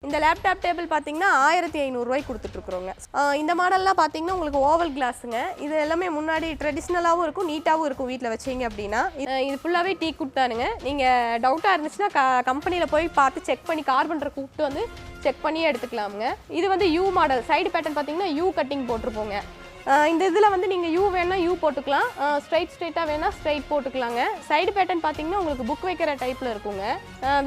இந்த laptop table பார்த்தீங்கன்னா 1500 ரூபாய்க்கு கொடுத்துட்ருக்குறோங்க. இந்த மாடல்லாம் பார்த்தீங்கன்னா உங்களுக்கு ஓவல் கிளாஸுங்க. இது எல்லாமே முன்னாடி ட்ரெடிஷ்னலாகவும் இருக்கும், நீட்டாகவும் இருக்கும் வீட்டில் வச்சிங்க அப்படின்னா. இது ஃபுல்லாகவே டீ குட் தானுங்க. நீங்கள் டவுட்டாக இருந்துச்சுன்னா கம்பெனியில் போய் பார்த்து செக் பண்ணி கார்பெண்டரை கூப்பிட்டு வந்து செக் பண்ணியே எடுத்துக்கலாமுங்க. இது வந்து யூ மாடல். சைடு பேட்டர்ன் பார்த்தீங்கன்னா யூ கட்டிங் போட்டிருப்போங்க. இந்த இதில் வந்து நீங்கள் யூ வேணால் யூ போட்டுக்கலாம், ஸ்ட்ரைட்டாக வேணால் ஸ்ட்ரைட் போட்டுக்கலாங்க. சைடு பேட்டர்ன் பார்த்தீங்கன்னா உங்களுக்கு புக் வைக்கிற டைப்பில் இருக்குங்க.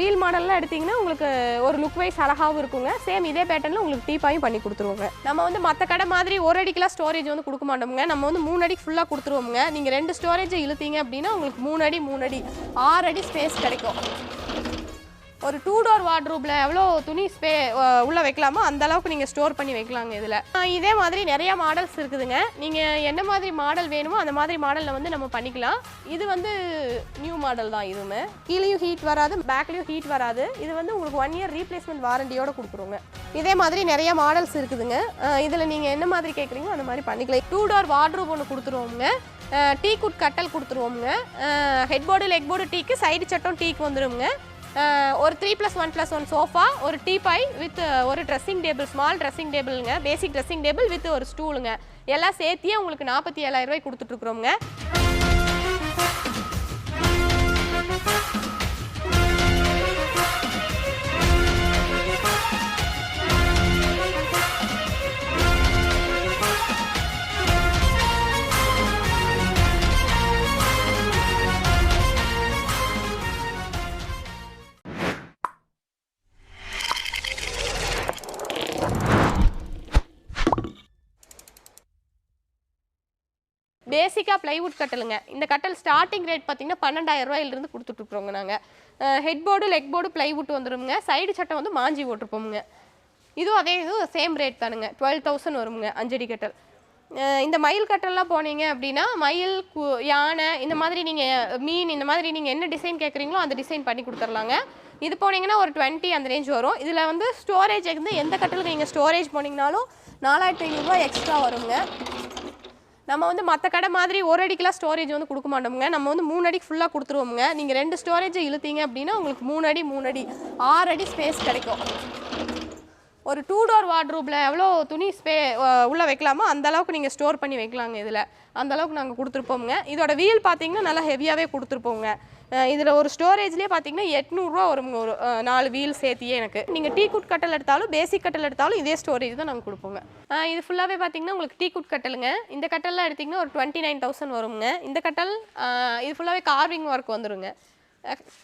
வீல் மாடல்லாம் எடுத்திங்கன்னா உங்களுக்கு ஒரு லுக் வைஸ் அழகாகவும் இருக்குங்க. சேம் இதே பேட்டர்னில் உங்களுக்கு டீப்பாயும் பண்ணி கொடுத்துருவோங்க. நம்ம வந்து மற்ற கடை மாதிரி ஒரு அடிக்கெலாம் ஸ்டோரேஜ் வந்து கொடுக்க மாட்டோமுங்க. நம்ம வந்து 3 அடிக்கு ஃபுல்லாக கொடுத்துருவோமுங்க. நீங்கள் 2 ஸ்டோரேஜை இழுத்தீங்க அப்படின்னா உங்களுக்கு 3 அடி 6 அடி ஸ்பேஸ் கிடைக்கும். ஒரு 2 டோர் வார்ட்ரூப்பில் எவ்வளோ துணி உள்ளே வைக்கலாமோ அந்த அளவுக்கு நீங்கள் ஸ்டோர் பண்ணி வைக்கலாங்க. இதில் இதே மாதிரி நிறையா மாடல்ஸ் இருக்குதுங்க. நீங்கள் என்ன மாதிரி மாடல் வேணுமோ அந்த மாதிரி மாடலில் வந்து நம்ம பண்ணிக்கலாம். இது வந்து நியூ மாடல் தான். இதுவுமே கீழேயும் ஹீட் வராது, பேக்லேயும் ஹீட் வராது. இது வந்து உங்களுக்கு 1 இயர் ரீப்ளேஸ்மெண்ட் வாரண்டியோடு கொடுக்குறோங்க. இதே மாதிரி நிறைய மாடல்ஸ் இருக்குதுங்க. இதில் நீங்கள் என்ன மாதிரி கேட்குறீங்களோ அந்த மாதிரி பண்ணிக்கலாம். 2 டோர் வார்ட்ரூப் ஒன்று கொடுத்துருவோங்க. டீ குட் கட்டல் கொடுத்துருவோங்க. ஹெட் போர்டு லெக் போர்டு டீக்கு, சைடு சட்டம் டீக்கு வந்துடுங்க. ஒரு 3+1+1 சோஃபா, ஒரு டீபாய் வித் ஒரு ட்ரெஸ்ஸிங் டேபிள், ஸ்மால் ட்ரெஸ்ஸிங் டேபிளுங்க, பேசிக் ட்ரெஸ்ஸிங் டேபிள் வித் ஒரு ஸ்டூலுங்க. எல்லாம் சேர்த்தியே உங்களுக்கு 47,000 ரூபாய் கொடுத்துட்ருக்குறோங்க. பேசிக்காக ப்ளைவுட் கட்டலுங்க. இந்த கட்டல் ஸ்டார்டிங் ரேட் பார்த்தீங்கன்னா 12,000 ரூபாயிலிருந்து கொடுத்துட்ருக்குறோங்க. நாங்கள் head board leg board plywood வந்துடுங்க. சைடு சட்டை வந்து மாஞ்சி போட்டிருப்போமுங்க. இதுவும் அதே சேம் ரேட் தானுங்க. 12,000 வருங்க 5 அடி கட்டல். இந்த மயில் கட்டல்லாம் போனீங்க அப்படின்னா மயில், யானை, இந்த மாதிரி நீங்கள் மீன், இந்த மாதிரி நீங்கள் என்ன டிசைன் கேட்குறீங்களோ அந்த டிசைன் பண்ணி கொடுத்துர்லாங்க. இது போனீங்கன்னா ஒரு 20 அந்த ரேஞ்ச் வரும். இதில் வந்து ஸ்டோரேஜ் வந்து எந்த கட்டலுக்கு நீங்கள் ஸ்டோரேஜ் போனீங்கனாலும் 4,500 ரூபாய் எக்ஸ்ட்ரா வருங்க. நம்ம வந்து மற்ற கடை மாதிரி ஒரு அடிக்கெலாம் ஸ்டோரேஜ் வந்து கொடுக்க மாட்டோமுங்க. நம்ம வந்து 3 அடிக்கு ஃபுல்லாக கொடுத்துருவோமுங்க. நீங்கள் 2 ஸ்டோரேஜை இழுத்தீங்க அப்படின்னா உங்களுக்கு 3 அடி 6 அடி ஸ்பேஸ் கிடைக்கும். ஒரு 2 டோர் வார்ட்ரூப்பில் எவ்வளோ துணி உள்ளே வைக்கலாமோ அந்த அளவுக்கு நீங்கள் ஸ்டோர் பண்ணி வைக்கலாங்க. இதில் அந்த அளவுக்கு நாங்கள் கொடுத்துருப்போமுங்க. இதோட வீல் பார்த்தீங்கன்னா நல்லா ஹெவியாகவே கொடுத்துருப்போங்க. இதில் ஒரு ஸ்டோரேஜ்லேயே பார்த்தீங்கன்னா 800 ரூபா வருங்க. ஒரு 4 வீல் சேர்த்தியே எனக்கு. நீங்கள் டீ குட் கட்டல் எடுத்தாலும் பேசிக் கட்டல் எடுத்தாலும் இதே ஸ்டோரேஜ் தான் நாங்கள் கொடுப்போங்க. இது ஃபுல்லாகவே பார்த்தீங்கன்னா உங்களுக்கு டீ குட் கட்டலுங்க. இந்த கட்டல்லாம் எடுத்திங்கன்னா ஒரு 29,000 வருங்க. இந்த கட்டல் இது ஃபுல்லாகவே கார்விங் ஒர்க் வந்துடுங்க.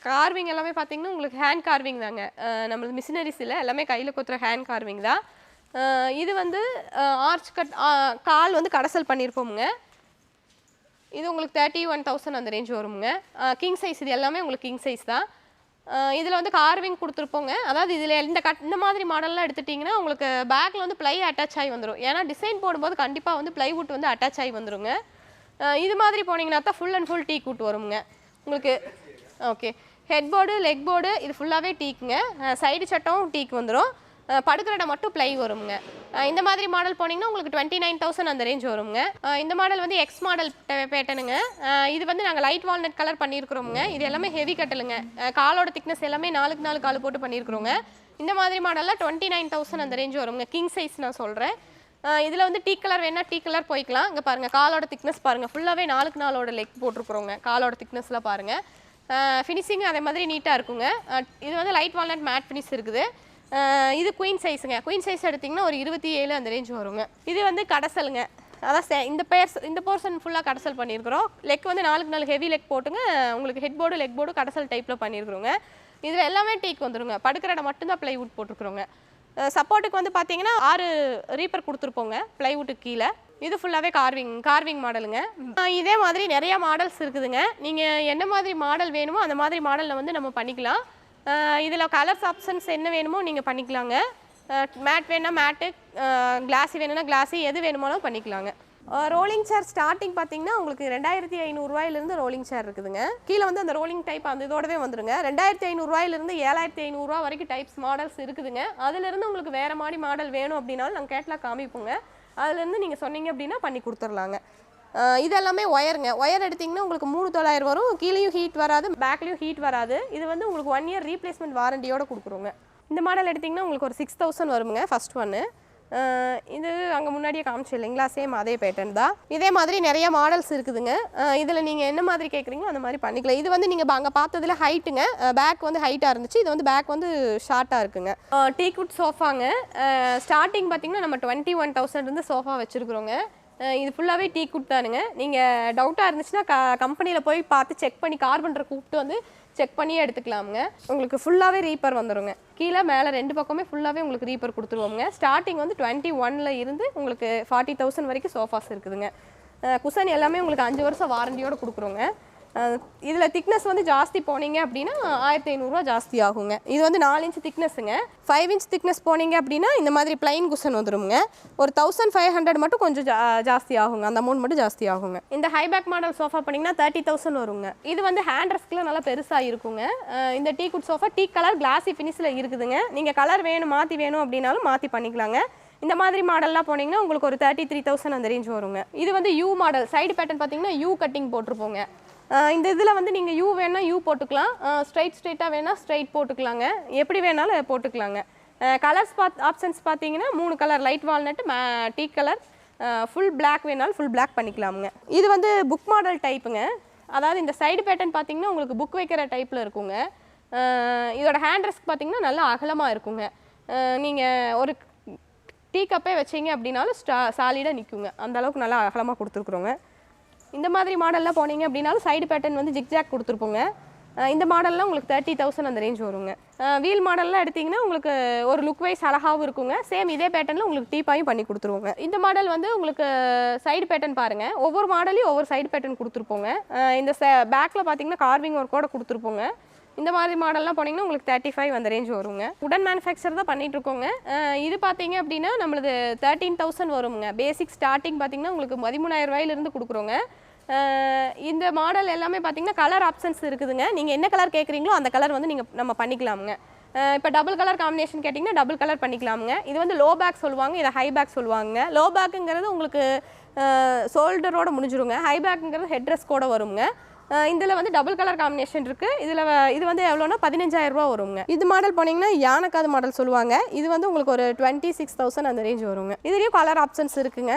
கார்விங் எல்லாமே பார்த்தீங்கன்னா உங்களுக்கு ஹேண்ட் கார்விங் தாங்க. நம்மளுக்கு மிஷினரிஸ் இல்லை, எல்லாமே கையில் கொத்துற ஹேண்ட் கார்விங் தான். இது வந்து ஆர்ச் கட் கால் வந்து கடைசல் பண்ணியிருப்போமுங்க. இது உங்களுக்கு 31,000 அந்த ரேஞ்ச் வருங்க. கிங் சைஸ், இது எல்லாமே உங்களுக்கு கிங் சைஸ் தான். இதில் வந்து கார்விங் கொடுத்துருப்போங்க. அதாவது இதில் இந்த மாதிரி மாடல்லாம் எடுத்துட்டிங்கன்னா உங்களுக்கு பேக்கில் வந்து ப்ளை அட்டாச் ஆகி வந்துடும். ஏன்னா டிசைன் போடும்போது கண்டிப்பாக வந்து ப்ளைவுட் வந்து அட்டாச் ஆகி வந்துடுங்க. இது மாதிரி போனீங்கன்னா தான் full and full tea good வருங்க உங்களுக்கு. Okay, head board leg board இது ஃபுல்லாகவே டீக்குங்க. சைடு சட்டம் டீக்கு வந்துடும். படுக்கிற இடம் மட்டும் ப்ளை வருங்க. இந்த மாதிரி மாடல் போனீங்கன்னா உங்களுக்கு 29,000 அந்த ரேஞ்ச் வருங்க. இந்த மாடல் வந்து எக்ஸ் மாடல் பேட்டனுங்க. இது வந்து நாங்கள் லைட் வால்நட் கலர் பண்ணியிருக்கிறோங்க. இது எல்லாமே ஹெவி கட்டலுங்க. காலோட திக்னஸ் எல்லாமே 4க்கு 4 கால் போட்டு பண்ணியிருக்கிறோங்க. இந்த மாதிரி மாடலில் 29,000 அந்த ரேஞ்ச் வருங்க. கிங் சைஸ் நான் சொல்கிறேன். இதில் வந்து டீ கலர் வேணால் டீ கலர் போய்க்கலாம். இங்கே பாருங்கள், காலோட திக்னஸ் பாருங்கள், ஃபுல்லாகவே 4க்கு 4 லெக் போட்டிருக்குறோங்க. காலோட திக்னஸ்லாம் பாருங்கள். ஃபினிஷிங் அதே மாதிரி நீட்டாக இருக்குங்க. இது வந்து லைட் வால்நட் மேட் ஃபினிஷ் இருக்குது. இது குயின் சைஸுங்க. குயின் சைஸ் எடுத்திங்கன்னா ஒரு 27 அந்த ரேஞ்ச் வருங்க. இது வந்து கடைசலுங்க. அதான் இந்த போர்ஷன் ஃபுல்லாக கடைசல் பண்ணியிருக்கிறோம். லெக் வந்து 4க்கு 4 ஹெவி லெக் போட்டுங்க. உங்களுக்கு ஹெட் போர்டு லெக் போர்டு கடைசல் டைப்பில் பண்ணியிருக்கிறோங்க. இதில் எல்லாமே டீக் வந்துடுங்க. படுக்கிற இடம் மட்டும்தான் ப்ளைவுட் போட்டிருக்குறோங்க. சப்போர்ட்டுக்கு வந்து பார்த்தீங்கன்னா 6 ரீப்பர் கொடுத்துருப்போங்க ப்ளைவுட்டுக்கு கீழே. இது ஃபுல்லாகவே கார்விங் மாடலுங்க. இதே மாதிரி நிறையா மாடல்ஸ் இருக்குதுங்க. நீங்கள் என்ன மாதிரி மாடல் வேணுமோ அந்த மாதிரி மாடலில் வந்து நம்ம பண்ணிக்கலாம். இதில் கலர்ஸ் ஆப்ஷன்ஸ் என்ன வேணுமோ நீங்கள் பண்ணிக்கலாங்க. மேட் வேணுன்னா மேட்டு, கிளாஸி வேணும்னா கிளாஸி, எது வேணுமாலும் பண்ணிக்கலாங்க. ரோலிங் சேர் ஸ்டார்டிங் பார்த்தீங்கன்னா உங்களுக்கு 2,500 ரூபாயிலிருந்து ரோலிங் சேர் இருக்குதுங்க. கீழே வந்து அந்த ரோலிங் டைப் அந்த இதோடவே வந்துடுங்க. 2,500 ரூபாயிலிருந்து 7,500 ரூபா வரைக்கும் டைப்ஸ் மாடல்ஸ் இருக்குதுங்க. அதிலிருந்து உங்களுக்கு வேறு மாதிரி மாடல் வேணும் அப்படின்னாலும் நாங்கள் கேட்லாக் காமிப்போங்க. அதுலேருந்து நீங்கள் சொன்னீங்க அப்படின்னா பண்ணி கொடுத்துர்லாங்க. இது எல்லாமே ஒயருங்க. ஒயர் எடுத்திங்கன்னா உங்களுக்கு 3,900 வரும். கீழேயும் ஹீட் வராது, பேக்லேயும் ஹீட் வராது. இது வந்து உங்களுக்கு 1 இயர் ரீப்ளேஸ்மெண்ட் வாரண்டியோடு கொடுக்குறோங்க. இந்த மாடல் எடுத்திங்கன்னா உங்களுக்கு ஒரு 6000 வருங்க ஃபர்ஸ்ட் ஒன்று. இது அங்கே முன்னாடியே காமிச்சு இல்லைங்களா, சேம் அதே பேட்டர்ன் தான். இதே மாதிரி நிறைய மாடல்ஸ் இருக்குதுங்க. இதில் நீங்கள் என்ன மாதிரி கேட்குறீங்களோ அந்த மாதிரி பண்ணிக்கலாம். இது வந்து நீங்கள் அங்கே பார்த்ததுல ஹைட்டுங்க, பேக் வந்து ஹைட்டாக இருந்துச்சு, இது வந்து பேக் வந்து ஷார்ட்டாக இருக்குங்க. டீக்வுட் சோஃபாங்க. ஸ்டார்டிங் பார்த்தீங்கன்னா நம்ம 21,000 இருந்து சோஃபா வச்சுருக்குறோங்க. இது ஃபுல்லாகவே டீக்வுட் தானுங்க. நீங்கள் டவுட்டாக இருந்துச்சுன்னா கம்பெனியில் போய் பார்த்து செக் பண்ணி கார்பெண்டரை கூப்பிட்டு வந்து செக் பண்ணியே எடுத்துக்கலாமுங்க. உங்களுக்கு ஃபுல்லாகவே ரீப்பர் வந்துடுங்க. கீழே மேலே 2 பக்கமே ஃபுல்லாகவே உங்களுக்கு ரீப்பர் கொடுத்துருவோங்க. ஸ்டார்டிங் வந்து 21ல் இருந்து உங்களுக்கு 40,000 வரைக்கும் சோஃபாஸ் இருக்குதுங்க. குஷன் எல்லாமே உங்களுக்கு 5 வருஷம் வாரண்டியோடு கொடுக்குறோங்க. இதில் திக்னஸ் வந்து ஜாஸ்தி போனீங்க அப்படின்னா 1500 ஜாஸ்தி ஆகுங்க. இது வந்து 4 இன்ச் திக்னஸுங்க. 5 இன்ச் திக்னஸ் போனீங்க அப்படின்னா இந்த மாதிரி பிளைன் குஷன் வந்துடுங்க. ஒரு 1500 மட்டும் கொஞ்சம் ஜாஸ்தி ஆகுங்க, அந்த அமௌண்ட் மட்டும் ஜாஸ்தி ஆகுங்க. இந்த ஹைபேக் மாடல் சோஃபா பண்ணிங்கன்னா 30,000 வருங்க. இது வந்து ஹேண்ட் ரெஸ்ட்ல நல்லா பெருசாக இருக்குங்க. இந்த teakwood sofa tea colour glassy ஃபினிஷில் இருக்குதுங்க. நீங்கள் கலர் வேணும் மாற்றி வேணும் அப்படின்னாலும் மாற்றி பண்ணிக்கலாங்க. இந்த மாதிரி மாடல்லாம் போனீங்கன்னா உங்களுக்கு ஒரு 33,000 அந்த ரேஞ்ச் வருங்க. இது வந்து யூ மாடல். சைடு பேட்டர்ன் பார்த்தீங்கன்னா யூ கட்டிங் போட்டிருப்போங்க. இந்த இதில் வந்து நீங்கள் யூ வேணால் யூ போட்டுக்கலாம், ஸ்ட்ரைட்டாக வேணால் ஸ்ட்ரைட் போட்டுக்கலாங்க, எப்படி வேணாலும் போட்டுக்கலாங்க. கலர்ஸ் ஆப்ஷன்ஸ் பார்த்தீங்கன்னா 3 colour, light walnut, tea colour, full black வேணாலும் ஃபுல் பிளாக் பண்ணிக்கலாமுங்க. இது வந்து புக் மாடல் டைப்புங்க. அதாவது இந்த சைடு பேட்டர்ன் பார்த்தீங்கன்னா உங்களுக்கு புக் வைக்கிற டைப்பில் இருக்குங்க. இதோட ஹேண்ட் ரெஸ்ட் பார்த்தீங்கன்னா நல்லா அகலமாக இருக்குங்க. நீங்கள் ஒரு டீ கப்பே வச்சிங்க அப்படின்னாலும் சாலிடாக நிற்குங்க, அந்தளவுக்கு நல்லா அகலமாக கொடுத்துருக்குறோங்க. இந்த மாதிரி மாடலில் போனீங்க அப்படின்னாலும் சைடு பேட்டர்ன் வந்து ஜிக்ஜாக் கொடுத்துருப்போங்க. இந்த மாடல்லாம் உங்களுக்கு 30,000 அந்த ரேஞ்ச் வருங்க. வீல் மாடல்லாம் எடுத்திங்கன்னா உங்களுக்கு ஒரு லுக் வைஸ் அழகாகவும் இருக்குங்க. சேம் இதே பேட்டர்னில் உங்களுக்கு டீப்பாயும் பண்ணி கொடுத்துருவோங்க. இந்த மாடல் வந்து உங்களுக்கு சைடு பேட்டர்ன் பாருங்கள், ஒவ்வொரு மாடலையும் ஒவ்வொரு சைடு பேட்டர்ன் கொடுத்துருப்போங்க. இந்த பேக்கில் பார்த்தீங்கன்னா கார்விங் ஒர்க்கோட கொடுத்துருப்போங்க. இந்த மாதிரி மாடல்லாம் போனீங்கன்னா உங்களுக்கு 35 அந்த ரேஞ்ச் வருங்க. உடன் மேனுஃபேக்சர் தான் பண்ணிட்டு இருக்கோங்க. இது பார்த்தீங்க அப்படின்னா நம்மளது 13,000 வருங்க. பேசிக் ஸ்டார்டிங் பார்த்தீங்கன்னா உங்களுக்கு 13,000 ரூபாயிலிருந்து கொடுக்குறோங்க. இந்த மாடல் எல்லாமே பார்த்தீங்கன்னா கலர் ஆப்ஷன்ஸ் இருக்குதுங்க. நீங்கள் என்ன கலர் கேட்குறீங்களோ அந்த கலர் வந்து நம்ம பண்ணிக்கலாமுங்க. இப்போ டபுள் கலர் காம்பினேஷன் கேட்டிங்கன்னா டபுள் கலர் பண்ணிக்கலாமுங்க. இது வந்து லோ பேக் சொல்லுவாங்க, இதை ஹை பேக் சொல்லுவாங்க. லோ பேக்குங்கிறது உங்களுக்கு ஷோல்டரோட முடிஞ்சிருங்க. ஹை பேக்குங்கிறது ஹெட் ட்ரெஸ் கூட வருங்க. இதில் வந்து டபுள் கலர் காம்பினேஷன் இருக்குது. இது வந்து எவ்வளோனா 15,000 ரூபா வருங்க. இது மாடல் போனீங்கன்னா யானைக்காது மாடல் சொல்லுவாங்க. இது வந்து உங்களுக்கு ஒரு 26,000 அந்த ரேஞ்ச் வருங்க. இதுலேயும் கலர் ஆப்ஷன்ஸ் இருக்குங்க.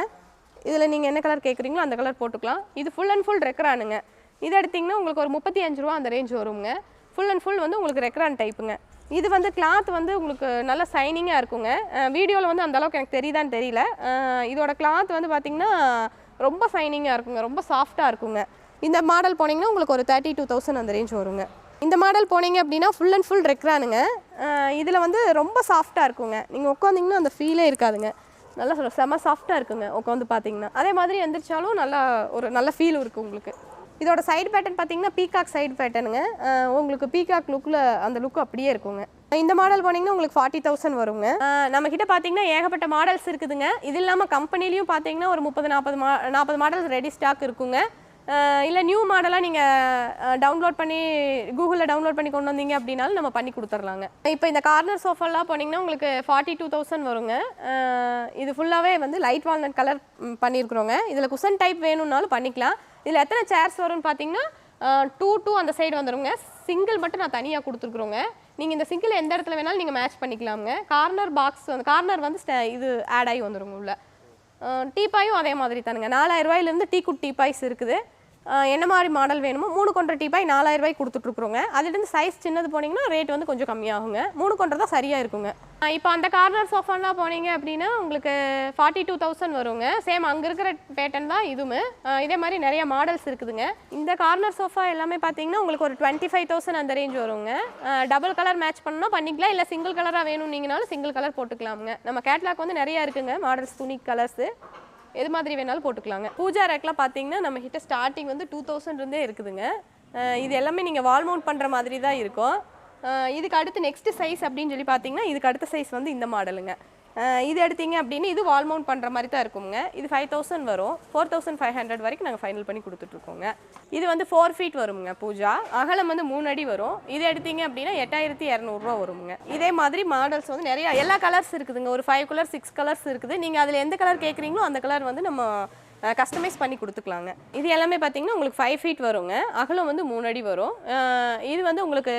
இதில் நீங்கள் என்ன கலர் கேட்குறீங்களோ அந்த கலர் போட்டுக்கலாம். இது ஃபுல் அண்ட் ஃபுல் ரெக்ரானுங்க. இது எடுத்திங்கன்னா உங்களுக்கு ஒரு 35 ரூபா அந்த ரேஞ்ச் வருங்க. ஃபுல் அண்ட் ஃபுல் வந்து உங்களுக்கு ரெக்ரான் டைப்புங்க. இது வந்து கிளாத் வந்து உங்களுக்கு நல்லா சைனிங்காக இருக்குங்க. வீடியோவில் வந்து அந்தளவுக்கு எனக்கு தெரியுதான்னு தெரியல. இதோட கிளாத் வந்து பார்த்திங்கன்னா ரொம்ப சைனிங்காக இருக்குங்க, ரொம்ப சாஃப்டாக இருக்குங்க. இந்த மாடல் போனீங்கன்னா உங்களுக்கு ஒரு 32,000 அந்த ரேஞ்ச் வருங்க. இந்த மாடல் போனீங்க அப்படின்னா ஃபுல் அண்ட் ஃபுல் ரெக்ரானுங்க. இதில் வந்து ரொம்ப சாஃப்டாக இருக்குங்க. நீங்கள் உட்காந்திங்கன்னா அந்த ஃபீலே இருக்காதுங்க, நல்லா செம்ம சாஃப்டாக இருக்குங்க உட்காந்து பார்த்தீங்கன்னா. அதே மாதிரி எந்திரிச்சாலும் நல்லா ஒரு நல்ல ஃபீலும் இருக்குது உங்களுக்கு. இதோட சைடு பேட்டர்ன் பார்த்தீங்கன்னா பீகாக் சைடு பேட்டர்னுங்க. உங்களுக்கு பீகாக் லுக்கில் அந்த லுக்கு அப்படியே இருக்குங்க. இந்த மாடல் போனீங்கன்னா உங்களுக்கு 40,000 வருங்க. நம்மக்கிட்ட பார்த்தீங்கன்னா ஏகப்பட்ட மாடல்ஸ் இருக்குதுங்க. இது இல்லாமல் கம்பெனிலையும் பார்த்தீங்கன்னா ஒரு 30-40 மாடல்ஸ் ரெடி ஸ்டாக் இருக்குங்க. இல்லை நியூ மாடலாக நீங்கள் டவுன்லோட் பண்ணி கூகுளில் டவுன்லோட் பண்ணி கொண்டு வந்தீங்க அப்படின்னாலும் நம்ம பண்ணி கொடுத்துர்லாங்க. இப்போ இந்த கார்னர் சோஃபாலாம் போனீங்கன்னா உங்களுக்கு 42,000 வருங்க. இது ஃபுல்லாகவே வந்து லைட் வால்நட் கலர் பண்ணியிருக்கிறோங்க. இதில் குஷன் டைப் வேணும்னாலும் பண்ணிக்கலாம். இதில் எத்தனை சேர்ஸ் வரும்னு பார்த்தீங்கன்னா 2 அந்த சைடு வந்துடுங்க. சிங்கிள் மட்டும் நான் தனியாக கொடுத்துருக்குறோங்க. நீங்கள் இந்த சிங்கிள் எந்த இடத்துல வேணாலும் நீங்கள் மேட்ச் பண்ணிக்கலாமுங்க. கார்னர் பாக்ஸ் வந்து கார்னர் வந்து இது ஆட் ஆகி வந்துடுங்க உள்ள. டீப்பாயும் அதே மாதிரி தானுங்க. 4,000 ரூபாயிலேருந்து டீக்குட் டீப்பாய்ஸ் இருக்குது. என்ன மாதிரி மாடல் வேணுமோ 3 கொண்ட டீப்பாய் 4,000 ரூபாய்க்கு கொடுத்துட்ருக்குறோங்க. அதுலேருந்து சைஸ் சின்னது போனீங்கன்னா ரேட் வந்து கொஞ்சம் கம்மியாகுங்க. 3 கொண்ட தான் சரியாக இருக்குங்க. இப்போ அந்த கார்னர் சோஃபாலாம் போனீங்க அப்படின்னா உங்களுக்கு 42,000 வருங்க. சேம் அங்கே இருக்கிற பேட்டர்ன் தான் இதுவுமே. இதே மாதிரி நிறைய மாடல்ஸ் இருக்குதுங்க. இந்த கார்னர் சோஃபா எல்லாமே பார்த்தீங்கன்னா உங்களுக்கு ஒரு 25,000 அந்த ரேஞ்ச் வருங்க. டபுள் கலர் மேட்ச் பண்ணால் பண்ணிக்கலாம், இல்லை சிங்கிள் கலராக வேணும்னீங்கனாலும் சிங்கிள் கலர் போட்டுக்கலாமுங்க. நம்ம கேட்லாக் வந்து நிறையா இருக்குங்க மாடல்ஸ், துணி கலர்ஸு எது மாதிரி வேணாலும் போட்டுக்கலாங்க. பூஜா ரேக்லாம் பார்த்தீங்கன்னா நம்ம கிட்ட ஸ்டார்டிங் வந்து 2,000 இருந்தே இருக்குதுங்க. இது எல்லாமே நீங்கள் வால் மவுண்ட் பண்ணுற மாதிரி தான் இருக்கும். இதுக்கு அடுத்து நெக்ஸ்ட் சைஸ் அப்படின்னு சொல்லி பார்த்தீங்கன்னா இதுக்கு அடுத்த சைஸ் வந்து இந்த மாடலுங்க. இது எடுத்தீங்க அப்படின்னு இது வால் மவுண்ட் பண்ணுற மாதிரி தான் இருக்குங்க. இது 5,000 வரும். 4,500 வரைக்கும் நாங்கள் ஃபைனல் பண்ணி கொடுத்துட்ருக்கோங்க. இது வந்து 4 ஃபீட் வருங்க பூஜா. அகலம் வந்து 3 அடி வரும். இது எடுத்தீங்க அப்படின்னா 8,200 ரூபா வருங்க. இதே மாதிரி மாடல்ஸ் வந்து நிறைய எல்லா கலர்ஸ் இருக்குதுங்க. ஒரு 5 கலர் 6 கலர்ஸ் இருக்குது. நீங்கள் அதில் எந்த கலர் கேட்குறீங்களோ அந்த கலர் வந்து நம்ம கஸ்டமைஸ் பண்ணி கொடுத்துக்கலாங்க. இது எல்லாமே பார்த்தீங்கன்னா உங்களுக்கு 5 ஃபீட் வருங்க. அகலம் வந்து 3 அடி வரும். இது வந்து உங்களுக்கு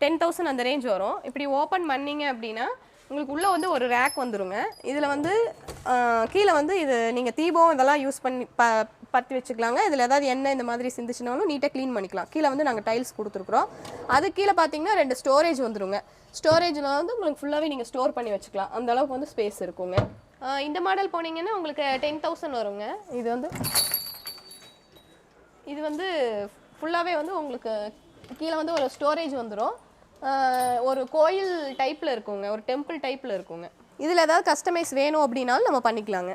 10,000 அந்த ரேஞ்ச் வரும். இப்படி ஓப்பன் பண்ணீங்க அப்படின்னா உங்களுக்கு உள்ளே வந்து ஒரு ரேக் வந்துருங்க. இதில் வந்து கீழே வந்து இது நீங்கள் தீபம் இதெல்லாம் யூஸ் பண்ணி பற்றி வச்சுக்கலாங்க. இதில் ஏதாவது எண்ணெய் இந்த மாதிரி சிந்துச்சுனாலும் நீட்டாக க்ளீன் பண்ணிக்கலாம். கீழே வந்து நாங்கள் டைல்ஸ் கொடுத்துருக்குறோம். அது கீழே பார்த்தீங்கன்னா 2 ஸ்டோரேஜ் வந்துருங்க. ஸ்டோரேஜில் வந்து உங்களுக்கு ஃபுல்லாகவே நீங்கள் ஸ்டோர் பண்ணி வச்சுக்கலாம். அந்த அளவுக்கு வந்து ஸ்பேஸ் இருக்குங்க. இந்த மாடல் போனீங்கன்னா உங்களுக்கு 10,000 வருங்க. இது வந்து ஃபுல்லாகவே வந்து உங்களுக்கு கீழே வந்து ஒரு ஸ்டோரேஜ் வந்துடும். ஒரு கோயில் டைப்பில் இருக்குங்க, ஒரு டெம்பிள் டைப்பில் இருக்குங்க. இதில் ஏதாவது கஸ்டமைஸ் வேணும் அப்படின்னாலும் நம்ம பண்ணிக்கலாங்க.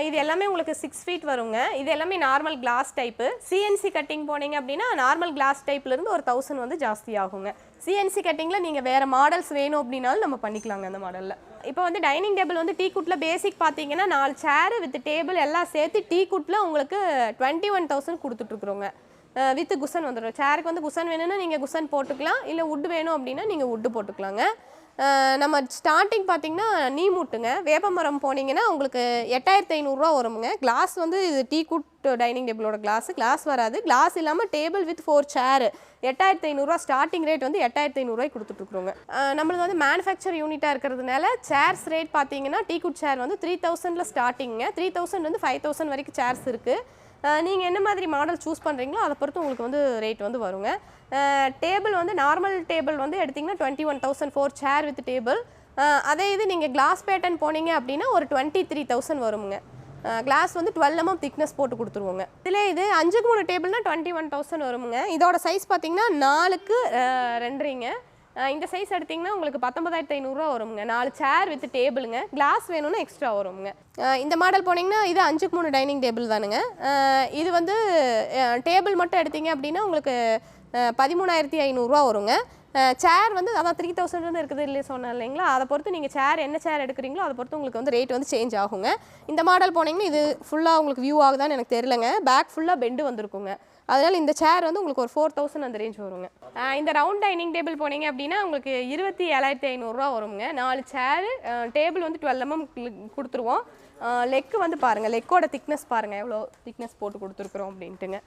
இது எல்லாமே உங்களுக்கு 6 feet வருங்க. இது எல்லாமே normal glass type. CNC cutting போனீங்க அப்படின்னா நார்மல் கிளாஸ் டைப்லேருந்து ஒரு 1000 வந்து ஜாஸ்தி ஆகுங்க. சிஎன்சி கட்டிங்கில் நீங்கள் வேறு மாடல்ஸ் வேணும் அப்படின்னாலும் நம்ம பண்ணிக்கலாங்க அந்த மாடலில். இப்போ வந்து டைனிங் டேபிள் வந்து டீ குட்டில் பேசிக் பார்த்தீங்கன்னா 4 சேரு வித் டேபிள் எல்லாம் சேர்த்து டீ குட்டில் உங்களுக்கு 21,000 கொடுத்துட்ருக்குறோங்க. வித் குஷன் வந்துடும். சேருக்கு வந்து குஷன் வேணும்னா நீங்கள் குஷன் போட்டுக்கலாம். இல்லை வுட் வேணும் அப்படின்னா நீங்கள் வுட்டு போட்டுக்கலாங்க. நம்ம ஸ்டார்டிங் பார்த்தீங்கன்னா நீமூட்டுங்க. வேப்பமரம் போனீங்கன்னா உங்களுக்கு 8,500 வருங்க. கிளாஸ் வந்து இது டீ குட் டைனிங் டேபிளோட கிளாஸ் வராது. கிளாஸ் இல்லாமல் table with 4 chair 8,500 starting rate வந்து 8,500 கொடுத்துட்ருக்குறோங்க. நம்மளுக்கு வந்து மேனுஃபேக்சர் யூனிட்டாக இருக்கிறதுனால சேர்ஸ் ரேட் பார்த்தீங்கன்னா டீ குட் சேர் வந்து 3,000 ஸ்டார்டிங்க. 3,000 வந்து 5,000 வரைக்கும் சேர்ஸ் இருக்குது. நீங்கள் என்ன மாதிரி மாடல் சூஸ் பண்ணுறீங்களோ அதை பொறுத்து உங்களுக்கு வந்து ரேட் வந்து வருங்க. டேபிள் வந்து நார்மல் டேபிள் வந்து எடுத்திங்கன்னா 21,000 4 சேர் வித் டேபிள். அதே இது நீங்கள் கிளாஸ் பேட்டர்ன் போனீங்க அப்படின்னா ஒரு 23,000 வருங்க. கிளாஸ் வந்து 12 mm திக்னஸ் போட்டு கொடுத்துருவோங்க. இதில் இது 5க்கு 3 டேபிள்னா 21,000 வருங்க. இதோட சைஸ் பார்த்தீங்கன்னா 4க்கு 2.5. இந்த சைஸ் எடுத்திங்கன்னா உங்களுக்கு 19,500 வருங்க. 4 சேர் வித் டேபிளுங்க. கிளாஸ் வேணும்னா எக்ஸ்ட்ரா வருங்க. இந்த மாடல் போனீங்கன்னா இது 5க்கு 3 டைனிங் டேபிள் தானுங்க. இது வந்து டேபிள் மட்டும் எடுத்தீங்க அப்படின்னா உங்களுக்கு 13,500 வருங்க. சேர் வந்து அதான் 3,000 இருக்குது இல்லையே சொன்னேன் இல்லைங்களா, அதை பொறுத்து நீங்கள் சேர் என்ன சேர் எடுக்கிறீங்களோ அதை பொறுத்து உங்களுக்கு வந்து ரேட் வந்து சேஞ்ச் ஆகுங்க. இந்த மாடல் போனீங்கன்னா இது ஃபுல்லாக உங்களுக்கு வியூ ஆகுதான்னு எனக்கு தெரியலங்க. பேக் ஃபுல்லாக பெண்டு வந்திருக்குங்க. அதனால் இந்த சேர் வந்து உங்களுக்கு ஒரு 4,000 அந்த ரேஞ்ச் வருங்க. இந்த ரவுண்ட் டைனிங் டேபிள் போனீங்க அப்படின்னா உங்களுக்கு 27,500 வருங்க. 4 சேரு டேபிள் வந்து 12 mm கொடுத்துருவோம். லெக்கு வந்து பாருங்கள், லெக்கோட திக்னஸ் பாருங்கள் எவ்வளோ திக்னஸ் போட்டு கொடுத்துருக்குறோம் அப்படின்ட்டுங்க.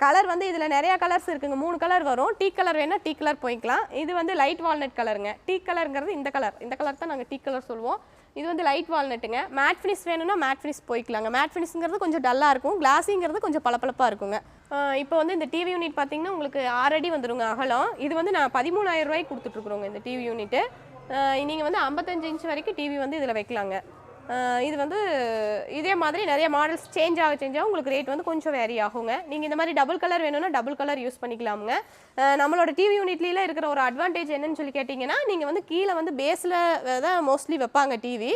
கலர் வந்து இதில் நிறையா கலர்ஸ் இருக்குங்க. 3 கலர் வரும். டீ கலர் வேணால் டீ கலர் போய்க்கலாம். இது வந்து லைட் வால்நட் கலருங்க. டீ கலருங்கிறது இந்த கலர் தான் நாங்கள் டீ கலர் சொல்லுவோம். இது வந்து லைட் வால்நட்டுங்க. மேட் ஃபினிஷ் வேணும்னா மேட் ஃபினிஷ் போய்க்கலாங்க. மேட் ஃபினிஷ்ங்கிறது கொஞ்சம் டல்லாக இருக்கும். கிளாஸிங்கிறது கொஞ்சம் பளபளப்பாக இருக்குங்க. இப்போ வந்து இந்த டிவி யூனிட் பார்த்தீங்கன்னா உங்களுக்கு 6 அடி வந்துருங்க அகலம். இது வந்து நான் 13,000 கொடுத்துட்ருக்குறோங்க இந்த டிவி யூனிட்டு. நீங்கள் வந்து 55 இன்ச் வரைக்கும் டிவி வந்து இதில் வைக்கலாங்க. இது வந்து இதே மாதிரி நிறைய மாடல்ஸ் சேஞ்ச் ஆக உங்களுக்கு ரேட் வந்து கொஞ்சம் வேரி ஆகுங்க. நீங்கள் இந்த மாதிரி டபுள் கலர் வேணும்னா டபுள் கலர் யூஸ் பண்ணிக்கலாமுங்க. நம்மளோட டிவி யூனிட்ல இருக்கிற ஒரு அட்வான்டேஜ் என்னன்னு சொல்லி கேட்டிங்கன்னா, நீங்கள் வந்து கீழே வந்து பேஸில் தான் மோஸ்ட்லி வைப்பாங்க டிவி.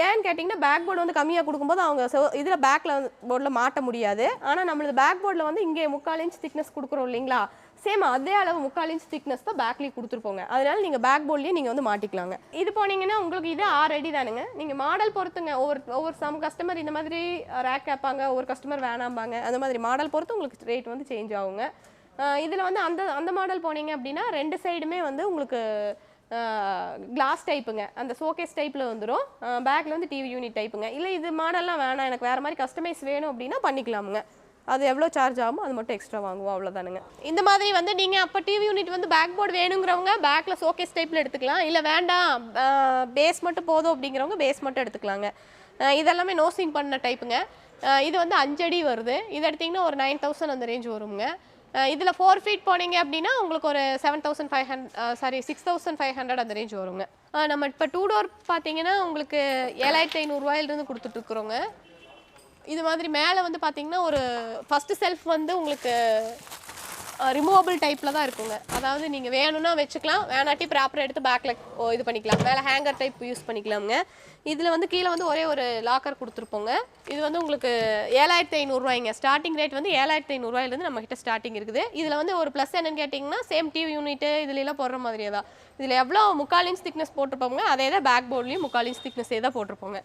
ஏன்னு கேட்டிங்கன்னா பேக் போர்டு வந்து கம்மியாக கொடுக்கும்போது அவங்க இதில் பேக்கில் போர்டில் மாட்ட முடியாது. ஆனால் நம்மளது பேக் போர்டில் வந்து இங்கே 3/4 இன்ச் திக்னஸ் கொடுக்குறோம் இல்லைங்களா, சேம் அதே அளவு 3/4 இன்ச் திக்னஸ் தான் பேக்லேயே கொடுத்துருப்போங்க. அதனால நீங்கள் பேக் போர்ட்லேயே நீங்கள் வந்து மாட்டிக்கலாங்க. இது போனீங்கன்னா உங்களுக்கு இது 6 அடி தானுங்க. நீங்கள் மாடல் பொறுத்துங்க. ஒவ்வொரு சம் கஸ்டமர் இந்த மாதிரி ரேக் கேட்பாங்க, ஒவ்வொரு கஸ்டமர் வேணாம்பாங்க. அந்த மாதிரி மாடல் பொறுத்து உங்களுக்கு ரேட் வந்து சேஞ்ச் ஆகுங்க. இதில் வந்து அந்த மாடல் போனீங்க அப்படின்னா 2 சைடுமே வந்து உங்களுக்கு கிளாஸ் டைப்புங்க. அந்த ஷோகேஸ் டைப்பில் வந்துடும். பேக்கில் வந்து டிவி யூனிட் டைப்புங்க. இல்லை இது மாடல்லாம் வேணாம், எனக்கு வேறு மாதிரி கஸ்டமைஸ் வேணும் அப்படின்னா பண்ணிக்கலாமுங்க. அது எவ்வளோ சார்ஜ் ஆகுமோ அது மட்டும் எக்ஸ்ட்ரா வாங்குவோம், அவ்வளோதானுங்க. இந்த மாதிரி வந்து நீங்கள் அப்போ டிவி யூனிட் வந்து பேக் போர்டு வேணுங்கிறவங்க பேக்கில் ஷோகேஸ் டைப்பில் எடுத்துக்கலாம். இல்லை வேண்டாம் பேஸ் மட்டும் போதும் அப்படிங்கிறவங்க பேஸ் மட்டும் எடுத்துக்கலாங்க. இதெல்லாமே நோசிங் பண்ண டைப்புங்க. இது வந்து 5 அடி வருது. இது எடுத்திங்கன்னா ஒரு 9,000 அந்த ரேஞ்ச் வருங்க. இதில் 4 feet போனீங்க அப்படின்னா உங்களுக்கு ஒரு 6,500 அந்த ரேஞ்ச் வருங்க. நம்ம இப்போ 2 door பார்த்தீங்கன்னா உங்களுக்கு 7,500 கொடுத்துட்ருக்குறோங்க. இது மாதிரி மேலே வந்து பார்த்தீங்கன்னா ஒரு ஃபஸ்ட்டு செல்ஃப் வந்து உங்களுக்கு ரிமூவபிள் டைப்பில் தான் இருக்குங்க. அதாவது நீங்கள் வேணும்னா வச்சுக்கலாம், வேணாட்டி ப்ராப்பராக எடுத்து பேக்கில் இது பண்ணிக்கலாம். மேலே ஹேங்கர் டைப் யூஸ் பண்ணிக்கலாமுங்க. இதில் வந்து கீழே வந்து ஒரே ஒரு லாக்கர் கொடுத்துருப்போங்க. இது வந்து உங்களுக்கு 7,500 ஸ்டார்டிங் ரேட் வந்து 7,500 நம்மக்கிட்ட ஸ்டார்டிங் இருக்குது. இதில் வந்து ஒரு ப்ளஸ் என்னன்னு கேட்டிங்கன்னா சேம் டிவி யூனிட்டு இதுலாம் போடுற மாதிரியே தான். இதில் எவ்வளோ 3/4 இன்ச் திக்னஸ் போட்டிருப்போங்க, அதே தான் பேக் போர்ட்லேயும் 3/4 இன்ச் திக்னஸே தான் போட்டிருப்போங்க.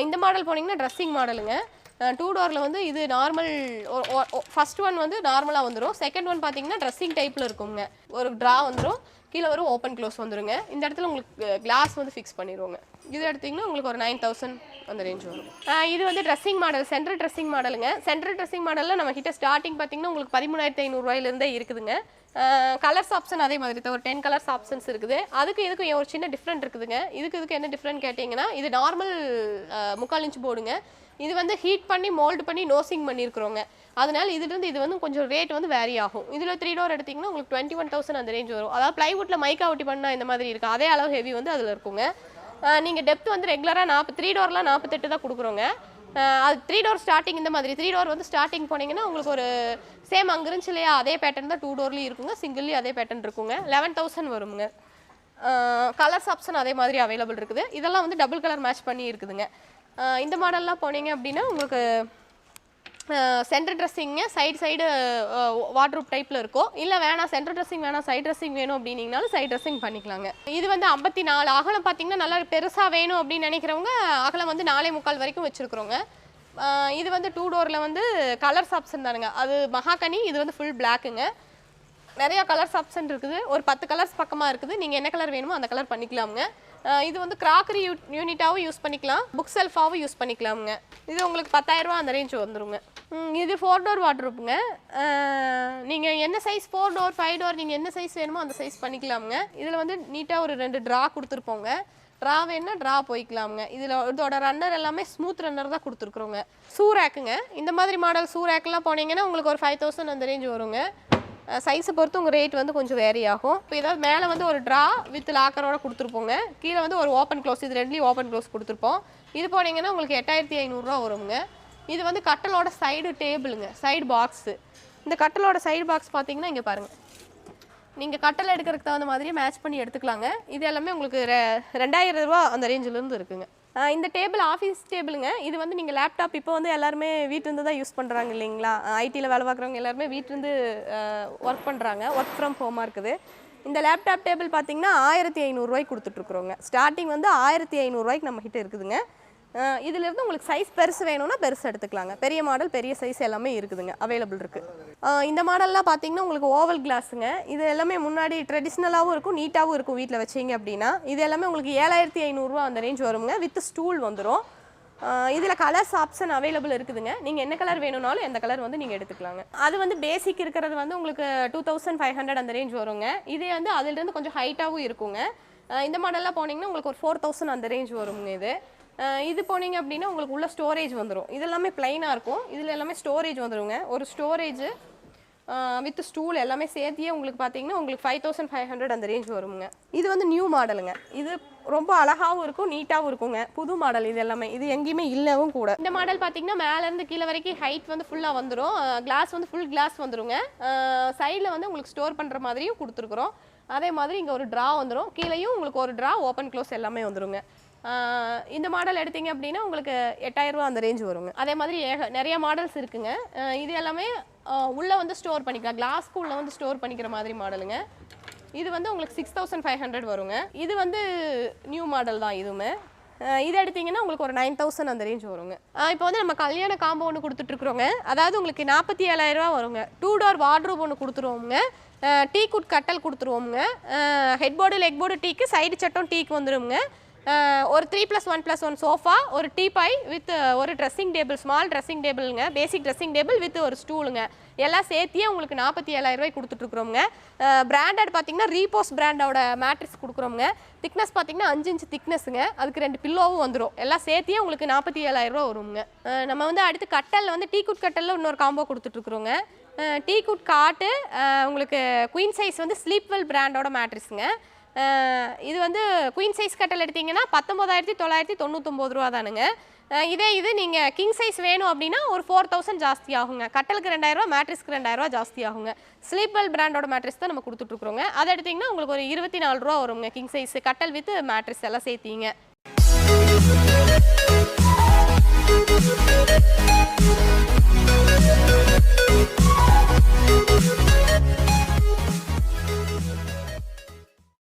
இந்த மாடல் போனீங்கன்னா ட்ரெஸ்ஸிங் மாடலுங்க. 2 doorல வந்து இது நார்மல் ஃபர்ஸ்ட் ஒன் வந்து நார்மலாக வந்துடும். செகண்ட் ஒன் பார்த்தீங்கன்னா ட்ரெஸ்ஸிங் டைப்பில் இருக்குங்க. ஒரு ட்ரா வந்துடும். கீழே வரும் ஓப்பன் க்ளோஸ் வந்துருங்க. இந்த இடத்துல உங்களுக்கு கிளாஸ் வந்து ஃபிக்ஸ் பண்ணிடுவோங்க. இது எடுத்திங்கன்னா உங்களுக்கு ஒரு 9000 அந்த ரேஞ்ச் வரும். இது வந்து ட்ரெஸ்ஸிங் மாடல், சென்ட்ரல் ட்ரெஸ்ஸிங் மாடலுங்க. சென்ட்ரல் ட்ரெஸ்ஸிங் மாடலில் நம்ம கிட்ட ஸ்டார்டிங் பார்த்தீங்கன்னா உங்களுக்கு 13500 இருக்குதுங்க. கலர்ஸ் ஆப்ஷன் அதே மாதிரி ஒரு 10 கலர்ஸ் ஆப்ஷன்ஸ் இருக்குது. அதுக்கு இதுக்கு ஒரு சின்ன டிஃப்ரெண்ட் இருக்குதுங்க. இதுக்கு என்ன டிஃப்ரெண்ட் கேட்டிங்கன்னா, இது நார்மல் 3/4 இன்ச் போர்டுங்க. இது வந்து ஹீட் பண்ணி மோல்டு பண்ணி நோசிங் பண்ணியிருக்கிறோங்க. அதனால இதுலேருந்து இது வந்து கொஞ்சம் ரேட் வந்து வேரி ஆகும். இதில் 3 டோர் எடுத்திங்கன்னா உங்களுக்கு 21,000 அந்த ரேஞ்ச் வரும். அதாவது ப்ளைவுட்டில் மைக்கா ஒட்டி பண்ணால் இந்த மாதிரி இருக்குது, அதே அளவு ஹெவி வந்து அதில் இருக்குங்க. நீங்கள் டெப்த் வந்து ரெகுலராக 3 டோர்லாம் 48 தான் கொடுக்குறோங்க. அது 3 டோர் ஸ்டார்டிங் இந்த மாதிரி 3 டோர் வந்து ஸ்டார்டிங் போனீங்கன்னா உங்களுக்கு ஒரு சேம் அங்கே இருந்துச்சு இல்லையா, அதே பேட்டர்ன் தான் 2 டோர்லேயும் இருக்குங்க, சிங்கிள்லேயும் அதே பேட்டர்ன் இருக்குங்க. 11,000 வருங்க. கலர்ஸ் ஆப்ஷன் அதே மாதிரி அவைலபிள் இருக்குது. இதெல்லாம் வந்து டபுள் கலர் மேட்ச் பண்ணி இருக்குதுங்க. இந்த மாடல்லாம் போனீங்க அப்படின்னா உங்களுக்கு சென்டர் ட்ரெஸ்ஸிங்க சைடு வார்ட்ரூப் டைப்பில் இருக்கும். இல்லை வேணாம் சென்டர் ட்ரெஸ்ஸிங் வேணாம் சைட் ட்ரெஸ்ஸிங் வேணும் அப்படின்னீங்கனாலும் சைட் ட்ரெஸ்ஸிங் பண்ணிக்கலாங்க. இது வந்து 54 அகலம் பார்த்தீங்கன்னா நல்லா பெருசாக வேணும் அப்படின்னு நினைக்கிறவங்க அகலம் வந்து 4.25 வரைக்கும் வச்சுருக்குறோங்க. இது வந்து 2 டோரில் வந்து கலர்ஸ் ஆப்ஷன் தானுங்க. அது மகாகனி, இது வந்து ஃபுல் பிளாக்குங்க. நிறையா கலர்ஸ் ஆப்ஷன் இருக்குது. ஒரு 10 கலர்ஸ் பக்கமாக இருக்குது. நீங்கள் என்ன கலர் வேணுமோ அந்த கலர் பண்ணிக்கலாமுங்க. இது வந்து கிராக்கரி யூனிட்டாகவும் யூஸ் பண்ணிக்கலாம், புக் செல்ஃபாகவும் யூஸ் பண்ணிக்கலாமுங்க. இது உங்களுக்கு 10,000 அந்த ரேஞ்ச் வந்துருங்க. இது 4 டோர் வார்ட்ரூப்புங்க. நீங்கள் என்ன சைஸ் 4 டோர் 5 டோர் நீங்கள் என்ன சைஸ் வேணுமோ அந்த சைஸ் பண்ணிக்கலாமுங்க. இதில் வந்து நீட்டாக ஒரு 2 ட்ரா கொடுத்துருப்போங்க. ட்ரா வேணுன்னா ட்ரா போய்க்கலாமுங்க. இதில் இதோட ரன்னர் எல்லாமே ஸ்மூத் ரன்னர் தான் கொடுத்துருக்குறோங்க. ஷூ ரேக்குங்க. இந்த மாதிரி மாடல் ஷூ ரேக்கெலாம் போனீங்கன்னா உங்களுக்கு ஒரு 5,000 அந்த ரேஞ்ச் வருங்க. சைஸை பொறுத்து உங்கள் ரேட் வந்து கொஞ்சம் வேரி ஆகும். இப்போ ஏதாவது மேலே வந்து ஒரு ட்ரா வித் லாக்கரோட கொடுத்துருப்போங்க. கீழே வந்து ஒரு ஓப்பன் க்ளோஸ், இது ரெண்டுலேயும் ஓப்பன் க்ளோஸ் கொடுத்துருப்போம். இது போனீங்கன்னா உங்களுக்கு 8500 வருங்க. இது வந்து கட்டலோட சைடு டேபிளுங்க, சைடு பாக்ஸு. இந்த கட்டலோட சைடு பாக்ஸ் பார்த்தீங்கன்னா இங்கே பாருங்கள், நீங்கள் கட்டல் எடுக்கிறதுக்கு தகுந்த மாதிரியே மேட்ச் பண்ணி எடுத்துக்கலாங்க. இது எல்லாமே உங்களுக்கு 2000 அந்த ரேஞ்சிலேருந்து இருக்குங்க. இந்த டேபிள் ஆஃபீஸ் டேபிளுங்க. இது வந்து நீங்கள் லேப்டாப் இப்போ வந்து எல்லாருமே வீட்டிலேருந்து தான் யூஸ் பண்ணுறாங்க இல்லைங்களா, ஐடியில் வேலை பார்க்குறவங்க எல்லாருமே வீட்டிலேருந்து ஒர்க் பண்ணுறாங்க, ஒர்க் ஃப்ரம் ஹோமாக இருக்குது. இந்த லேப்டாப் டேபிள் பார்த்தீங்கன்னா 1500 கொடுத்துட்ருக்குறோங்க. ஸ்டார்டிங் வந்து 1500 நம்ம கிட்ட இருக்குதுங்க. இதிலிருந்து உங்களுக்கு சைஸ் பெருசு வேணும்னா பெருசு எடுத்துக்கலாங்க. பெரிய மாடல் பெரிய சைஸ் எல்லாமே இருக்குதுங்க, அவைலபிள் இருக்குது. இந்த மாடல்லாம் பார்த்தீங்கன்னா உங்களுக்கு ஓவல் கிளாஸுங்க. இது எல்லாமே முன்னாடி ட்ரெடிஷ்னலாகவும் இருக்கும், நீட்டாகவும் இருக்கும் வீட்டில் வச்சிங்க அப்படின்னா. இது எல்லாமே உங்களுக்கு 7500 அந்த ரேஞ்ச் வருங்க. வித் ஸ்டூல் வந்துடும். இதில் கலர்ஸ் ஆப்ஷன் அவைலபிள் இருக்குதுங்க. நீங்கள் என்ன கலர் வேணும்னாலும் எந்த கலர் வந்து நீங்கள் எடுத்துக்கலாங்க. அது வந்து பேசிக் இருக்கிறது வந்து உங்களுக்கு 2500 அந்த ரேஞ்ச் வருங்க. இதே வந்து அதிலிருந்து கொஞ்சம் ஹைட்டாகவும் இருக்குங்க. இந்த மாடல்லாம் போனீங்கன்னா உங்களுக்கு ஒரு 4000 அந்த ரேஞ்ச் வருங்க. இது போனீங்க அப்படின்னா உங்களுக்கு உள்ள ஸ்டோரேஜ் வந்துடும். இது எல்லாமே பிளைனாக இருக்கும். இதில் எல்லாமே ஸ்டோரேஜ் வந்துடுங்க. ஒரு ஸ்டோரேஜ் வித் ஸ்டூல் எல்லாமே சேர்த்தியே உங்களுக்கு பார்த்தீங்கன்னா உங்களுக்கு 5500 அந்த ரேஞ்ச் வருங்க. இது வந்து நியூ மாடலுங்க. இது ரொம்ப அழகாகவும் இருக்கும், நீட்டாகவும் இருக்குங்க. புது மாடல் இது எல்லாமே. இது எங்கேயுமே இல்லவும் கூட. இந்த மாடல் பார்த்தீங்கன்னா மேலேருந்து கீழே வரைக்கும் ஹைட் வந்து ஃபுல்லாக வந்துடும். கிளாஸ் வந்து ஃபுல் கிளாஸ் வந்துடுங்க. சைடில் வந்து உங்களுக்கு ஸ்டோர் பண்ணுற மாதிரியும் கொடுத்துருக்குறோம். அதே மாதிரி இங்கே ஒரு ட்ரா வந்துடும். கீழேயும் உங்களுக்கு ஒரு ட்ரா ஓப்பன் க்ளோஸ் எல்லாமே வந்துடுங்க. இந்த மாடல் எடுத்தீங்க அப்படின்னா உங்களுக்கு 8000 அந்த ரேஞ்ச் வருங்க. அதே மாதிரி நிறைய மாடல்ஸ் இருக்குங்க. இது எல்லாமே உள்ளே வந்து ஸ்டோர் பண்ணிக்கலாம், கிளாஸ்க்கு உள்ளே வந்து ஸ்டோர் பண்ணிக்கிற மாதிரி மாடலுங்க. இது வந்து உங்களுக்கு 6500 வருங்க. இது வந்து நியூ மாடல் தான் இதுவுமே. இது எடுத்தீங்கன்னா உங்களுக்கு ஒரு 9000 அந்த ரேஞ்ச் வருங்க. இப்போ வந்து நம்ம கல்யாண காம்போ ஒன்று கொடுத்துட்ருக்குறோங்க. அதாவது உங்களுக்கு 47,000 வருங்க. 2 டோர் வார்ட்ரூப் ஒன்று கொடுத்துருவோங்க. டீ குட் கட்டல் கொடுத்துருவோங்க. ஹெட் போர்டு லெக் போர்டு டீக்கு, சைடு சட்டம் டீக்கு வந்துடுங்க. ஒரு 3+1+1 சோஃபா, ஒரு டீபாய் வித் ஒரு ட்ரெஸ்ஸிங் டேபிள், ஸ்மால் ட்ரெஸ்ஸிங் டேபிளுங்க, பேசிக் ட்ரெஸ்ஸிங் டேபிள் வித் ஒரு ஸ்டூலுங்க. எல்லாம் சேர்த்தியே உங்களுக்கு 47,000 கொடுத்துட்ருக்குறோங்க. பிராண்டட் பார்த்தீங்கன்னா ரீபோஸ் பிராண்டோட மேட்ரிக்ஸ் கொடுக்குறோங்க. திக்னஸ் பார்த்தீங்கன்னா 5 இன்ச் திக்னஸுங்க. அதுக்கு 2 பில்லோவும் வந்துடும். எல்லாம் சேர்த்தியே உங்களுக்கு 47,000 வருங்க. நம்ம வந்து அடுத்து கட்டலில் வந்து டீ குட் கட்டலில் இன்னொரு காம்போ கொடுத்துட்ருக்குறோங்க. டீ குட் காட்டு உங்களுக்கு குயின் சைஸ் வந்து ஸ்லீப்வெல் பிராண்டோட மேட்ரிக்ஸுங்க. இது வந்து குயின் சைஸ் கட்டல் எடுத்தீங்கன்னா 19,999 தானுங்க. இதே இது நீங்கள் கிங் சைஸ் வேணும் அப்படின்னா ஒரு 4000 ஜாஸ்தி ஆகுங்க. கட்டலுக்கு 2000, மேட்ரிஸ்க்கு 2000 ஜாஸ்தி ஆகுங்க. ஸ்லீப்வெல் பிராண்டோட மேட்ரிஸ் தான் நம்ம கொடுத்துட்ருக்குறோங்க. அதை எடுத்திங்கன்னா உங்களுக்கு ஒரு 24 வருங்க. கிங் சைஸ் கட்டல் வித் மேட்ரிஸ் எல்லாம் சேர்த்திங்க.